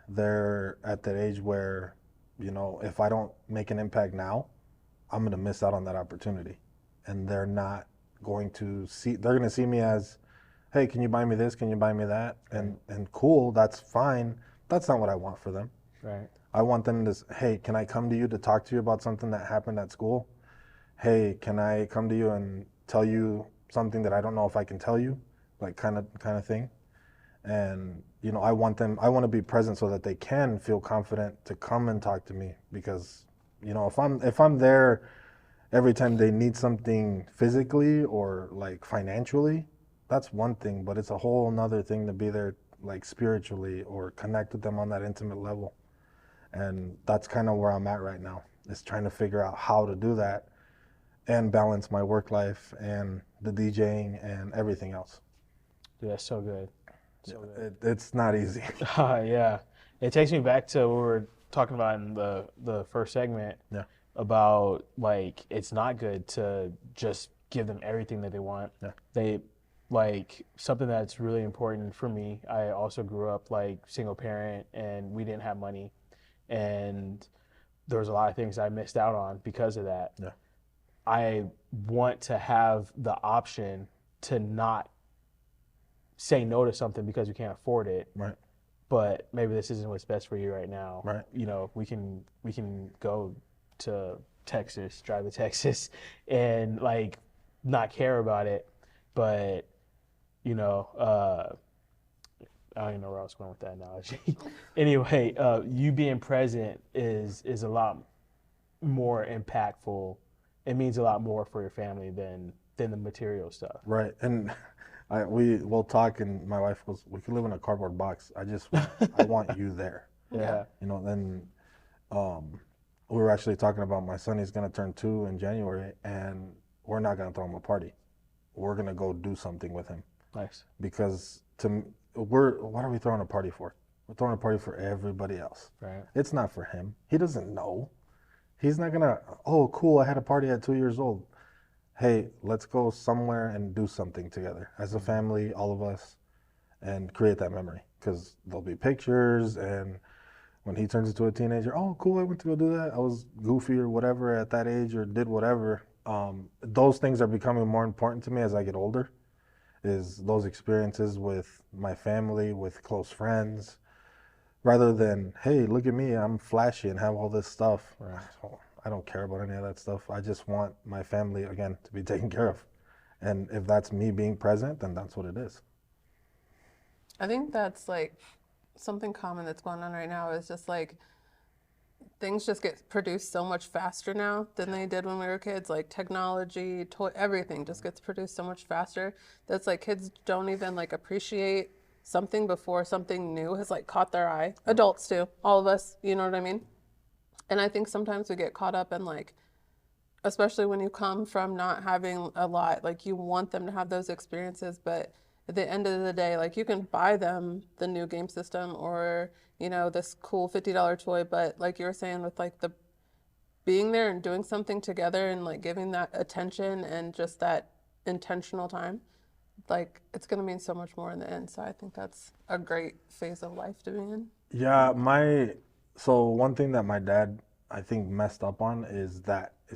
they're at that age where, if I don't make an impact now, I'm going to miss out on that opportunity. And they're not going to they're going to see me as, hey, can you buy me this? Can you buy me that? And cool, that's fine. That's not what I want for them.
Right.
I want them to, hey, can I come to you to talk to you about something that happened at school? Hey, can I come to you and tell you something that I don't know if I can tell you? Like, kind of thing. And, I want to be present so that they can feel confident to come and talk to me, because, if I'm there every time they need something physically or like financially, that's one thing, but it's a whole nother thing to be there like spiritually or connect with them on that intimate level. And that's kind of where I'm at right now, is trying to figure out how to do that and balance my work life and the DJing and everything else.
Dude, that's so good. So good.
It's not easy.
Yeah. It takes me back to what we were talking about in the first segment.
Yeah.
About, like, it's not good to just give them everything that they want.
Yeah.
They, like, something that's really important for me, I also grew up, like, single parent, and we didn't have money. And there was a lot of things I missed out on because of that.
Yeah.
I want to have the option to not say no to something because we can't afford it.
Right.
But maybe this isn't what's best for you right now.
Right.
You know, we can go to Texas, drive to Texas, and like not care about it. But you know, I don't even know where I was going with that analogy. Anyway, you being present is a lot more impactful. It means a lot more for your family than the material stuff.
Right. And we'll talk, and my wife goes, "We could live in a cardboard box. I want you there."
Yeah.
You know. Then we were actually talking about my son. He's gonna turn 2 in January, and we're not gonna throw him a party. We're gonna go do something with him.
Nice.
Because what are we throwing a party for? We're throwing a party for everybody else.
Right.
It's not for him. He doesn't know. He's not gonna, oh, cool, I had a party at 2 years old. Hey, let's go somewhere and do something together as a family, all of us, and create that memory. Because there'll be pictures, and when he turns into a teenager, oh, cool, I went to go do that. I was goofy or whatever at that age, or did whatever. Those things are becoming more important to me as I get older, is those experiences with my family, with close friends, rather than, hey, look at me, I'm flashy and have all this stuff.
Right.
So I don't care about any of that stuff. I just want my family, again, to be taken care of. And if that's me being present, then that's what it is.
I think that's like something common that's going on right now is just like things just get produced so much faster now than they did when we were kids. Like technology, everything just gets produced so much faster. That's like kids don't even like appreciate something before something new has like caught their eye. Adults too, all of us, you know what I mean? And I think sometimes we get caught up in like, especially when you come from not having a lot, like you want them to have those experiences, but at the end of the day, like you can buy them the new game system or, you know, this cool $50 toy, but like you were saying with like the being there and doing something together and like giving that attention and just that intentional time, like it's going to mean so much more in the end. So I think that's a great phase of life to be in.
Yeah, so one thing that my dad, I think, messed up on is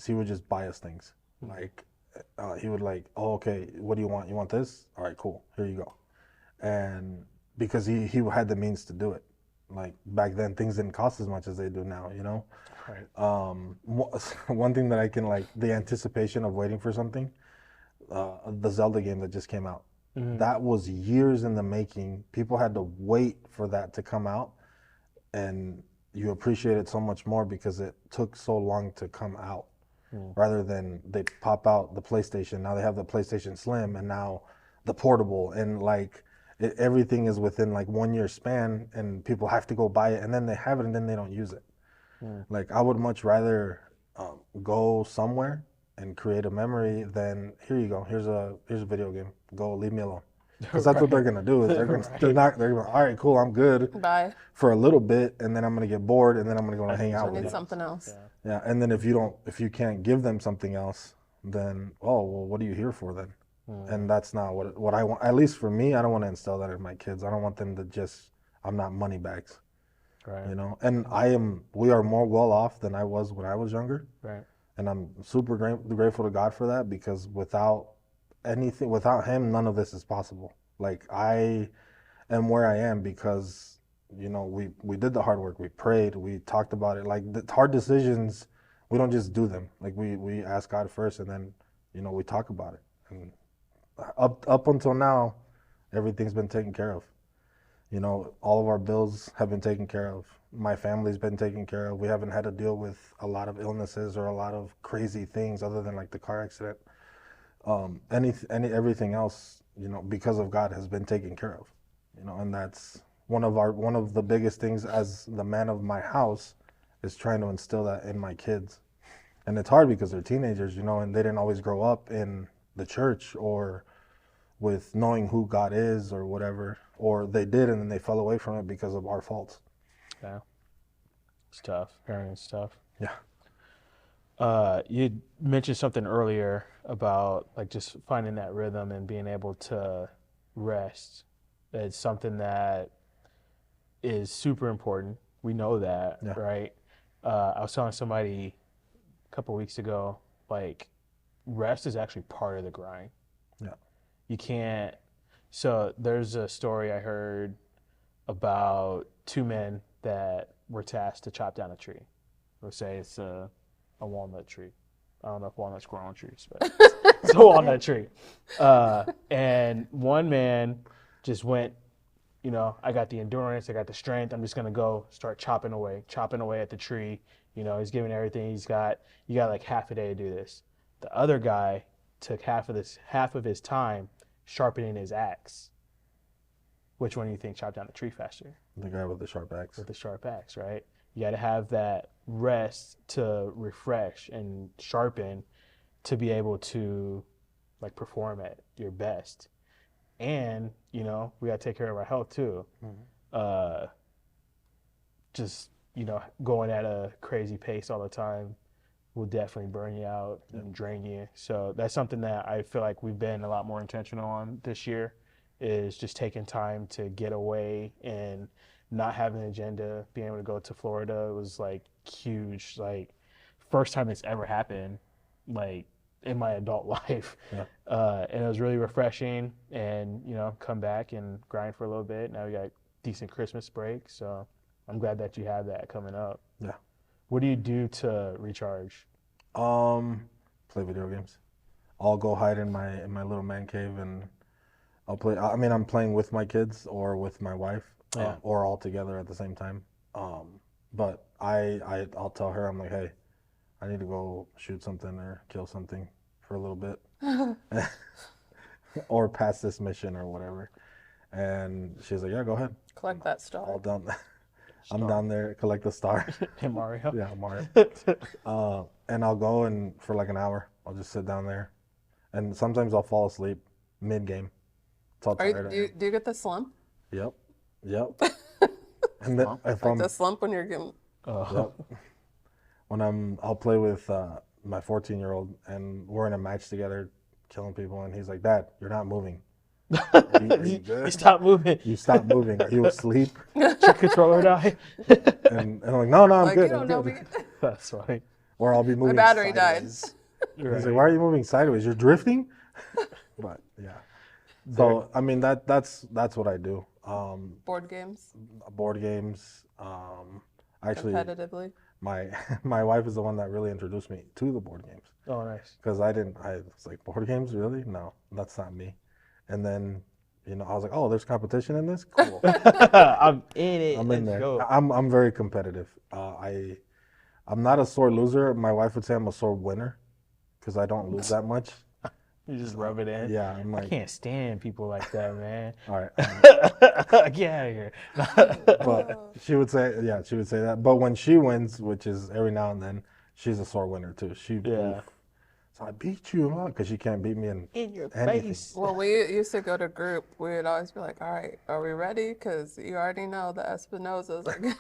he would just buy us things. Like, he would like, oh, okay, what do you want? You want this? All right, cool, here you go. And because he had the means to do it. Like back then, things didn't cost as much as they do now, you know?
Right.
One thing that I can like, the anticipation of waiting for something, the Zelda game that just came out. That was years in the making. People had to wait for that to come out, and you appreciate it so much more because it took so long to come out. Rather than they pop out the PlayStation, now they have the PlayStation Slim, and now the portable, and like everything is within like 1 year span, and people have to go buy it, and then they have it, and then they don't use it. Like I would much rather go somewhere and create a memory than, here you go, here's a video game, go, leave me alone. Because that's what they're gonna do. Is they're gonna, all right, cool, I'm good.
Bye.
For a little bit, and then I'm gonna get bored, and then I'm gonna go and hang out
I
with
need
you.
something else.
Yeah, and then if you can't give them something else, then, oh, well, what are you here for then? And that's not what I want. At least for me, I don't want to instill that in my kids. I don't want them to just, I'm not money bags.
Right.
You know, and we are more well off than I was when I was younger.
Right.
And I'm super grateful to God for that, because without him, none of this is possible. Like I am where I am because, you know, we did the hard work, we prayed, we talked about it. Like the hard decisions, we don't just do them. Like we ask God first, and then, you know, we talk about it. And up until now, everything's been taken care of. You know, all of our bills have been taken care of. My family's been taken care of. We haven't had to deal with a lot of illnesses or a lot of crazy things other than like the car accident. Everything else, you know, because of God, has been taken care of. You know, and that's one of the biggest things as the man of my house, is trying to instill that in my kids. And it's hard because they're teenagers, you know, and they didn't always grow up in the church or with knowing who God is or whatever, or they did and then they fell away from it because of our faults.
Yeah. It's tough. Parenting's tough.
Yeah.
You mentioned something earlier about like just finding that rhythm and being able to rest. It's something that is super important. We know that,
Yeah.
right? I was telling somebody a couple weeks ago, like, rest is actually part of the grind.
Yeah.
You can't. So there's a story I heard about two men that were tasked to chop down a tree. Let's say it's a walnut tree. I don't know if walnuts grow on trees, but it's a walnut tree. And one man just went, you know, I got the endurance, I got the strength. I'm just gonna go start chopping away at the tree. You know, he's giving everything he's got. You got like half a day to do this. The other guy took half of his time sharpening his axe. Which one do you think chopped down the tree faster?
The guy with the sharp axe.
With the sharp axe, right? You got to have that rest to refresh and sharpen to be able to like perform at your best. And, you know, we got to take care of our health too. Just, you know, going at a crazy pace all the time will definitely burn you out and drain you. So that's something that I feel like we've been a lot more intentional on this year, is just taking time to get away and not having an agenda. Being able to go to Florida was like huge, like first time it's ever happened, like in my adult life. And it was really refreshing, and, you know, come back and grind for a little bit. Now we got decent Christmas break, so I'm glad that you have that coming up.
Yeah.
What do you do to recharge?
Play video games. I'll go hide in my little man cave and I'll play. I mean, I'm playing with my kids or with my wife, or all together at the same time. But I'll tell her, I'm like, hey, I need to go shoot something or kill something for a little bit, or pass this mission or whatever. And she's like, yeah, go ahead.
Collect that star.
All done. I'm down there, collect the star.
Hey, Mario.
Yeah, Mario. And I'll go, and for like an hour, I'll just sit down there. And sometimes I'll fall asleep mid-game.
Do you get the slump?
Yep. And then if
like the slump when you're getting...
Yep. When I'll play with my 14-year-old, and we're in a match together, killing people, and he's like, Dad, you're not moving. Are you good?
You stop moving.
You stop moving. Are you asleep?
Did your controller die?
And I'm like, no, I'm
like,
good.
You don't know me.
That's funny.
Or I'll be moving
My battery
sideways.
died.
He's like, why are you moving sideways? You're drifting? But yeah. So I mean that's what I do.
Board games.
Board games. Actually,
competitively.
My wife is the one that really introduced me to the board games.
Oh, nice.
Because I was like, board games, really? No, that's not me. And then, you know, I was like, oh, there's competition in this? Cool.
I'm in it.
I'm in there.
Go.
I'm very competitive. I'm not a sore loser. My wife would say I'm a sore winner because I don't lose that much.
You just rub it in.
Yeah, I'm like,
I can't stand people like that, man.
all right.
Get out of here.
But she would say that. But when she wins, which is every now and then, she's a sore winner too. So I beat you a lot because she can't beat me in
your
anything.
face.
Well, we used to go to group. We would always be like, all right, are we ready? Because you already know the Espinozas are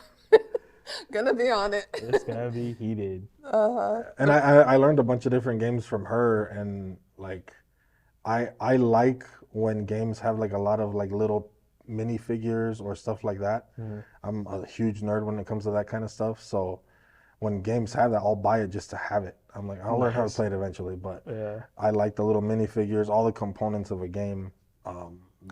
gonna be on it.
It's gonna be heated.
And I learned a bunch of different games from her, and like I like when games have like a lot of like little mini figures or stuff like that. Mm-hmm. I'm a huge nerd when it comes to that kind of stuff. So when games have that, I'll buy it just to have it. I'm like, I'll learn how to play it eventually, but I like the little mini figures, all the components of a game.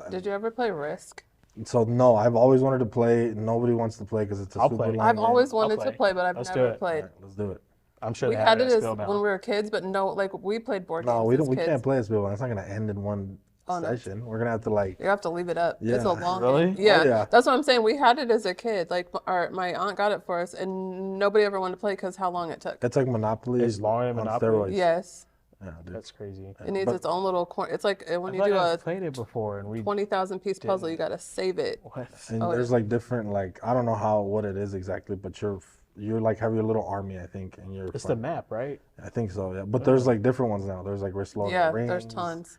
Did you ever play Risk?
So no, I've always wanted to play. Nobody wants to play because it's a super long
I've
game.
always wanted to play, but I've never played.
Right, let's do it.
I'm sure
we had it as when we were kids, but no, like we played board games.
No, we can't play as people. It's not gonna end in one session. No. We're gonna have to like.
You have to leave it up.
Yeah.
It's a long
game.
Yeah.
Oh, yeah,
that's what I'm saying. We had it as a kid. Like my aunt got it for us, and nobody ever wanted to play because how long it took.
It's like Monopoly.
It's longer than Monopoly.
Steroids.
Yes.
Yeah, dude.
That's crazy.
It needs its own little corner. It's like when you do
played it before, and we
20,000 piece puzzle, you gotta save it.
What?
And there's like different I don't know what it is exactly, but you're like have your little army, I think, and you're.
It's the map, right?
I think so, yeah. But there's like different ones now. There's like Risk Lord Rings.
There's tons.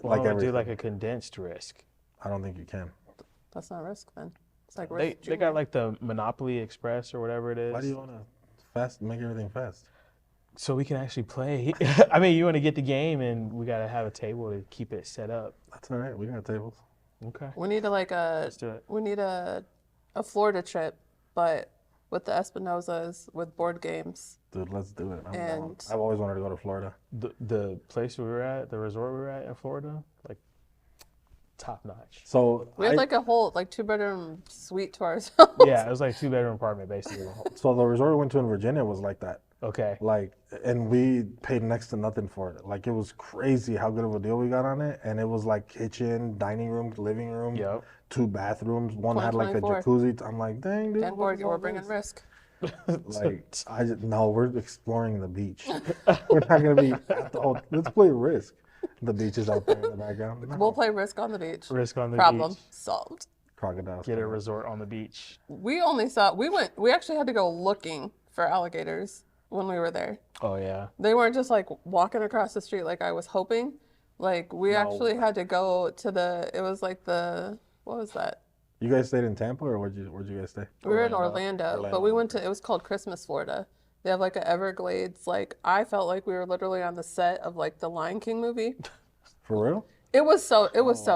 Why don't we do like a condensed Risk?
I don't think you can.
That's not Risk then. It's like Risk.
They got like the Monopoly Express or whatever it is.
Why do you want to make everything fast?
So we can actually play. I mean, you want to get the game, and we got to have a table to keep it set up.
That's all right. We got tables.
Okay.
We need
Let's do it.
We need a Florida trip, but with the Espinozas with board games.
Dude, let's do it.
And
I've always wanted to go to Florida.
The place we were at, the resort we were at in Florida, like top notch.
So
we had like a whole like 2-bedroom suite to ourselves.
Yeah, it was like 2-bedroom apartment basically.
So the resort we went to in Virginia was like that.
Okay.
Like, and we paid next to nothing for it. Like, it was crazy how good of a deal we got on it. And it was like kitchen, dining room, living room,
Yep.
2 bathrums. One had like a
2024.
jacuzzi. I'm like, dang, dude.
And board, you were bringing risk.
Like, no, we're exploring the beach. We're not gonna be at the whole. Let's play Risk. The beach is out there in the background. No.
We'll play Risk on the beach.
Risk on the
Problem
beach.
solved.
Crocodiles.
Get a resort on the beach.
We actually had to go looking for alligators when we were there.
Oh yeah.
They weren't just like walking across the street like I was hoping. Like we actually had to go to it was like what was that?
You guys stayed in Tampa, or where'd you guys stay?
We were in Orlando, but we went to, it was called Christmas, Florida. They have like an Everglades, like I felt like we were literally on the set of like the Lion King movie.
For real?
It was so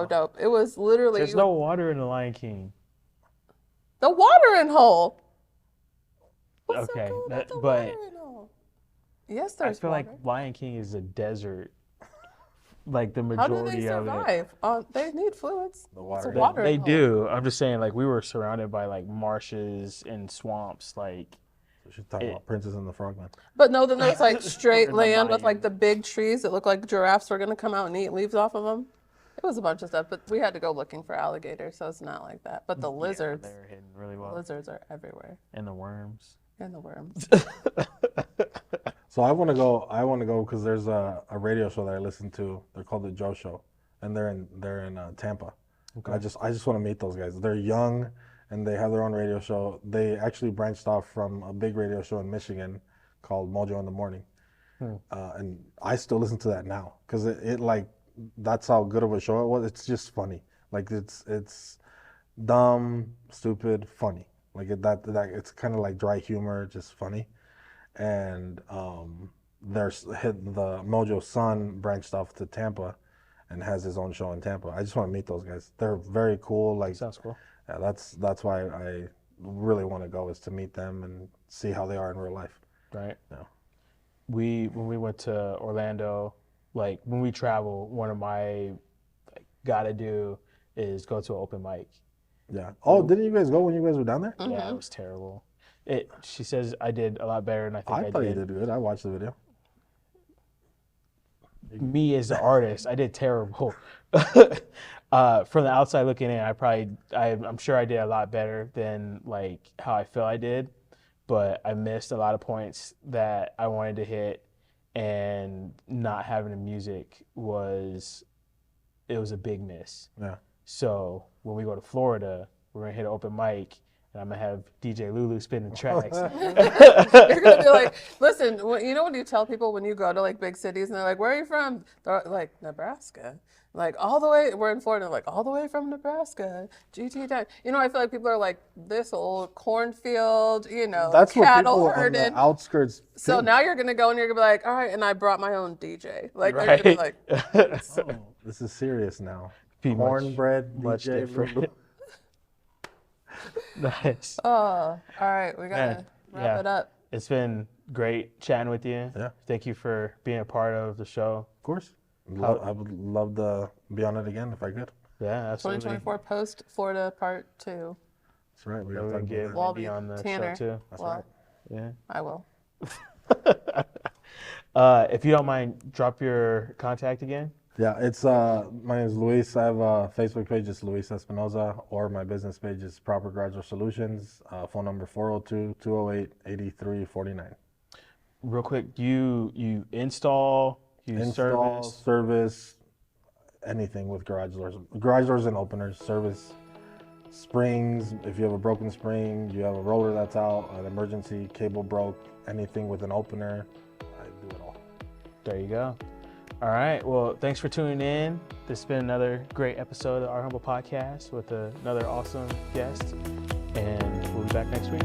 dope. It was literally.
There's no water in the Lion King.
The watering hole. What's
Okay,
so cool about the
but
watering hole? Yes, there's
I feel
water.
like Lion King is a desert. Like the
How
majority
do they
of it.
survive? They need fluids.
The water.
It's a watering
They
hole.
do. I'm just saying, like we were surrounded by like marshes and swamps. Like
She's talking about Princess and the Frogman.
But no, then there's like straight
In the
land with
bayou.
like the big trees that look like giraffes were gonna come out and eat leaves off of them. It was a bunch of stuff, but we had to go looking for alligators, so it's not like that. But the lizards,
yeah, they're hidden really well.
lizards are everywhere,
And the worms.
and the worms.
So I want to go because there's a radio show that I listen to. They're called the Joe Show, and they're in Tampa. Okay. I just want to meet those guys. They're young, and they have their own radio show. They actually branched off from a big radio show in Michigan called Mojo in the Morning, and I still listen to that now because it like that's how good of a show it was. It's just funny. Like it's dumb, stupid, funny. Like that it's kind of like dry humor, just funny. And the Mojo's son branched off to Tampa and has his own show in Tampa. I just want to meet those guys. They're very cool. Like,
Sounds cool.
Yeah, that's why I really want to go, is to meet them and see how they are in real life.
Right.
Yeah.
When we went to Orlando, like when we travel, one of my gotta do is go to an open mic.
Yeah. Oh, didn't you guys go when you guys were down there?
Mm-hmm.
Yeah, it was terrible. She says I did a lot better than I think I
thought
did.
you did good. I watched the video.
Me as the artist, I did terrible. From the outside looking in, I'm sure I did a lot better than like how I feel I did, but I missed a lot of points that I wanted to hit, and not having the music was a big miss.
Yeah.
So when we go to Florida, we're gonna hit an open mic. And I'm gonna have DJ LuLu spinning tracks.
You're gonna be like, listen, you know when you tell people when you go to like big cities and they're like, where are you from? They're like, Nebraska. Like all the way, we're in Florida, like all the way from Nebraska. GT time. You know, I feel like people are like, this old cornfield, you know,
That's what
cattle
people on
herded.
the outskirts
So
think.
now you're gonna go and you're gonna be like, all right, and I brought my own DJ. Like they're gonna be like,
Oh, this is serious now.
Be much-
Cornbread,
much
DJ
different.
LuLu.
Nice.
oh, all right, we gotta wrap
yeah.
it up.
It's been great chatting with you.
Yeah.
Thank you for being a part of the show.
Of course. I would love to be on it again if I could.
Yeah, absolutely.
2024 post Florida part 2.
That's right. We
So
were
we're
talking
gonna get
about
Well,
Wendy on the
Tanner.
show too.
That's
Well,
right.
Yeah.
I will.
If you don't mind, drop your contact again.
Yeah, it's my name is Luis. I have a Facebook page, it's Luis Espinoza, or my business page is Proper Garage Solutions. Phone number 402-208-8349.
Real quick, you install,
Service, anything with garage doors and openers, service, springs. If you have a broken spring, you have a roller that's out, an emergency cable broke, anything with an opener, I do it all.
There you go. All right. Well, thanks for tuning in. This has been another great episode of Our Humble Podcast with another awesome guest, and we'll be back next week.